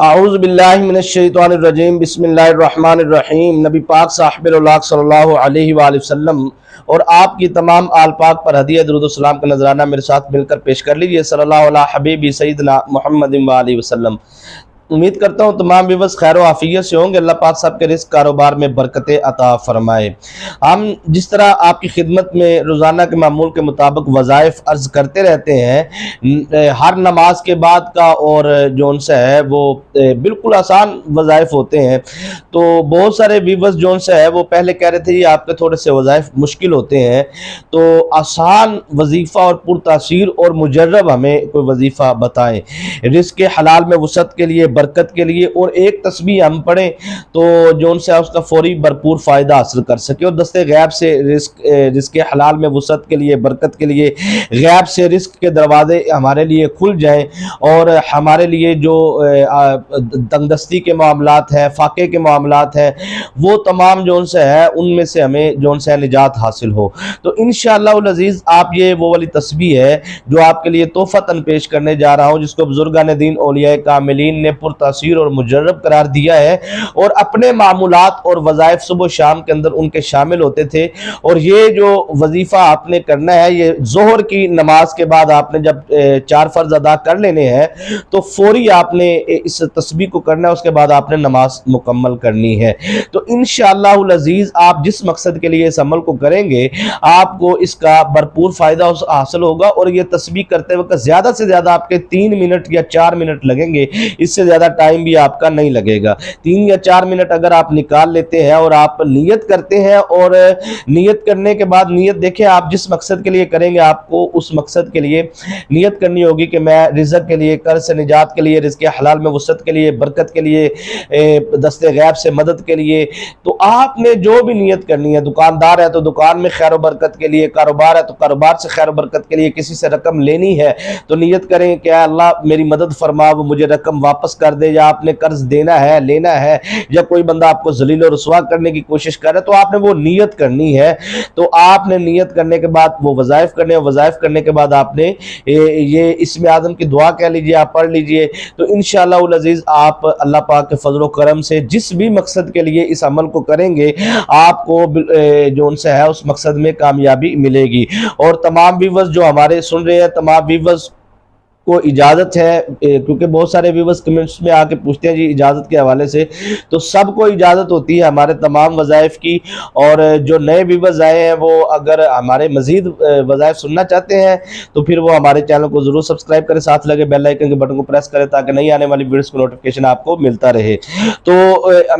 اعوذ باللہ من الشیطان الرجیم، بسم اللہ الرحمن الرحیم۔ نبی پاک صاحب اللہ صلی اللہ علیہ وآلہ وسلم اور آپ کی تمام آل پاک پر ہدیہ درود و سلام کا نذرانہ میرے ساتھ مل کر پیش کر لیجئے۔ صلی اللہ علیہ حبیبی سیدنا محمد وآلہ وسلم۔ امید کرتا ہوں تمام ویورز خیر و عافیت سے ہوں گے۔ اللہ پاک صاحب کے رزق کاروبار میں برکت عطا فرمائے۔ ہم جس طرح آپ کی خدمت میں روزانہ کے معمول کے مطابق وظائف عرض کرتے رہتے ہیں، ہر نماز کے بعد کا اور جو ان سے ہے وہ بالکل آسان وظائف ہوتے ہیں، تو بہت سارے ویورز جو ان سے ہے وہ پہلے کہہ رہے تھے یہ آپ کے تھوڑے سے وظائف مشکل ہوتے ہیں، تو آسان وظیفہ اور پرتاثیر اور مجرب ہمیں کوئی وظیفہ بتائیں، رزق حلال میں وسعت کے لیے، برکت کے لیے، اور ایک تسبیح ہم پڑھیں تو جو ان سے اس کا فوری بھرپور فائدہ حاصل کر سکے، اور دستے غیب سے رزق حلال میں وسعت کے لیے، برکت کے لیے غیب سے رزق کے دروازے ہمارے لیے کھل جائیں، اور ہمارے لیے جو تنگدستی کے معاملات ہیں، فاقے کے معاملات ہیں، وہ تمام جو ان سے ہے ان میں سے ہمیں جو ان سے نجات حاصل ہو۔ تو انشاءاللہ العزیز آپ یہ وہ والی تسبیح ہے جو آپ کے لیے تحفۃً پیش کرنے جا رہا ہوں، جس کو بزرگان دین اولیاء کاملین نے پرتاثیر اور مجرب قرار دیا ہے، اور اپنے معمولات اور وظائف صبح و شام کے اندر ان کے شامل ہوتے تھے۔ اور یہ جو وظیفہ آپ نے کرنا ہے، یہ ظہر کی نماز کے بعد آپ نے جب 4 فرض ادا کر لینے ہیں تو فوری آپ نے اس تسبیح کو کرنا ہے، اس کے بعد آپ نے نماز مکمل کرنی ہے۔ تو انشاءاللہ العزیز آپ جس مقصد کے لیے اس عمل کو کریں گے آپ کو اس کا بھرپور فائدہ حاصل ہوگا، اور یہ تسبیح کرتے وقت زیادہ سے زیادہ آپ کے 3 منٹ یا 4 منٹ لگیں گے، اس سے زیادہ ٹائم بھی آپ کا نہیں لگے گا۔ 3 یا 4 منٹ اگر آپ نکال لیتے ہیں اور آپ نیت کرتے ہیں، اور نیت کرنے کے بعد نیت دیکھیں آپ جس مقصد کے لیے کریں گے، آپ کو اس مقصد کے لیے نیت کرنی ہوگی کہ میں رزق کے لیے، قرض سے نجات کے لیے، رزق حلال میں وسعت کے لیے، برکت کے لیے، دست غیب سے مدد کے لیے، تو آپ نے جو بھی نیت کرنی ہے، دکاندار ہے تو دکان میں خیر و برکت کے لیے، کاروبار ہے تو کاروبار سے خیر و برکت کے لیے، کسی سے رقم لینی ہے تو نیت کریں کہ اے اللہ میری مدد فرما، وہ مجھے رقم واپس کر دے، یا آپ نے قرض دینا ہے، لینا ہے، یا کوئی بندہ آپ کو ذلیل و رسوا کرنے کی کوشش کر رہا ہے، تو آپ نے وہ نیت کرنی ہے۔ تو آپ نے نیت کرنے کے بعد وہ وظائف کرنے، وظائف کرنے کے بعد آپ نے یہ اسم اعظم کی دعا کہہ لیجئے، آپ پڑھ لیجئے، تو انشاءاللہ العزیز آپ اللہ پاک کے فضل و کرم سے جس بھی مقصد کے لیے اس عمل کو کریں گے آپ کو جو ان سے ہے اس مقصد میں کامیابی ملے گی۔ اور تمام ویورز جو ہمارے سن رہے ہیں، تمام ویورز کو اجازت ہے، کیونکہ بہت سارے ویورز کمنٹس میں آ کے پوچھتے ہیں جی اجازت کے حوالے سے، تو سب کو اجازت ہوتی ہے ہمارے تمام وظائف کی، اور جو نئے ویورز آئے ہیں وہ اگر ہمارے مزید وظائف سننا چاہتے ہیں تو پھر وہ ہمارے چینل کو ضرور سبسکرائب کریں، ساتھ لگے بیل آئیکن کے بٹن کو پریس کریں تاکہ نئی آنے والی ویڈیوز کو نوٹیفیکیشن آپ کو ملتا رہے۔ تو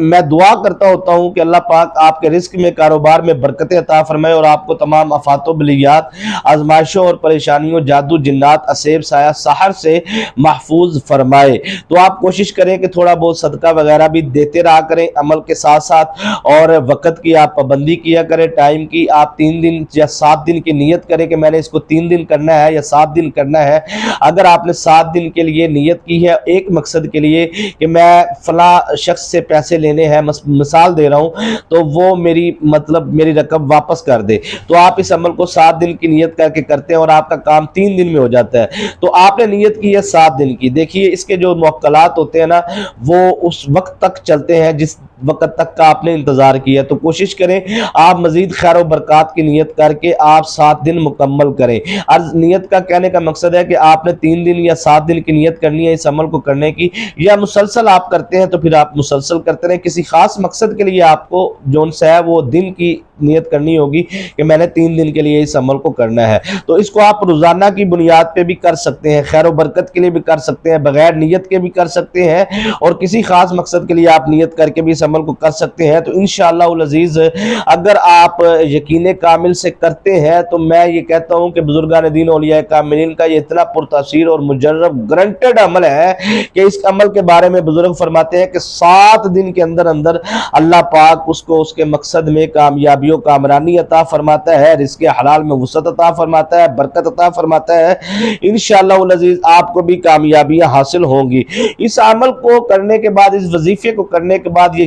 میں دعا کرتا ہوتا ہوں کہ اللہ پاک آپ کے رزق میں، کاروبار میں برکت عطا فرمائے، اور آپ کو تمام آفات و بلیات، آزمائشوں اور پریشانیوں، جادو، جنات، اسیب، سایہ، سحر سے محفوظ فرمائے۔ تو آپ کوشش کریں کہ تھوڑا بہت صدقہ وغیرہ بھی دیتے رہا کریں عمل کے ساتھ ساتھ، اور وقت کی آپ پابندی کیا کریں، ٹائم کی۔ آپ 3 دن یا 7 دن کی نیت کریں کہ میں نے اس کو 3 دن کرنا ہے یا 7 دن کرنا ہے۔ اگر آپ نے 7 دن کے لیے نیت کی ہے ایک مقصد کے لیے کہ میں فلاں شخص سے پیسے لینے ہیں، مثال دے رہا ہوں، تو وہ میری رقم واپس کر دے، تو آپ اس عمل کو 7 دن کی نیت کر کے کرتے ہیں اور آپ کا کام 3 دن میں ہو جاتا ہے۔ تو آپ نے نیت کی ہے 7 دن کی، دیکھیے اس کے جو موکلات ہوتے ہیں نا وہ اس وقت تک چلتے ہیں جس وقت تک کا آپ نے انتظار کیا، تو کوشش کریں آپ مزید خیر و برکات کی نیت کر کے آپ 7 دن مکمل کریں۔ نیت کا کہنے کا مقصد ہے کہ آپ نے 3 دن یا 7 دن کی نیت کرنی ہے اس عمل کو کرنے کی، یا مسلسل آپ کرتے ہیں تو پھر آپ مسلسل کرتے رہیں۔ کسی خاص مقصد کے لیے آپ کو جو ان سے ہے وہ دن کی نیت کرنی ہوگی کہ میں نے 3 دن کے لیے اس عمل کو کرنا ہے، تو اس کو آپ روزانہ کی بنیاد پہ بھی کر سکتے ہیں، خیر و برکت کے لیے بھی کر سکتے ہیں، بغیر نیت کے بھی کر سکتے ہیں، اور کسی خاص مقصد کے لیے آپ نیت کر کے بھی اس عمل کو کر سکتے ہیں۔ تو انشاءاللہ العزیز اگر آپ یقین کامل سے کرتے ہیں تو میں یہ کہتا ہوں کہ بزرگان دین اولیاء کاملین کا یہ اتنا پرتاثیر اور مجرب گرانٹیڈ عمل ہے کہ اس عمل کے بارے میں بزرگ فرماتے ہیں کہ 7 دن کے اندر اللہ پاک اس کو اس کے مقصد میں کامیابی و کامرانی عطا فرماتا ہے، رزق حلال میں وسعت عطا فرماتا ہے، برکت عطا فرماتا ہے۔ انشاءاللہ العزیز آپ کو بھی کامیابیاں حاصل ہوں گی۔ اس عمل کو کرنے کے بعد، اس وظیفے کو کرنے کے بعد یہ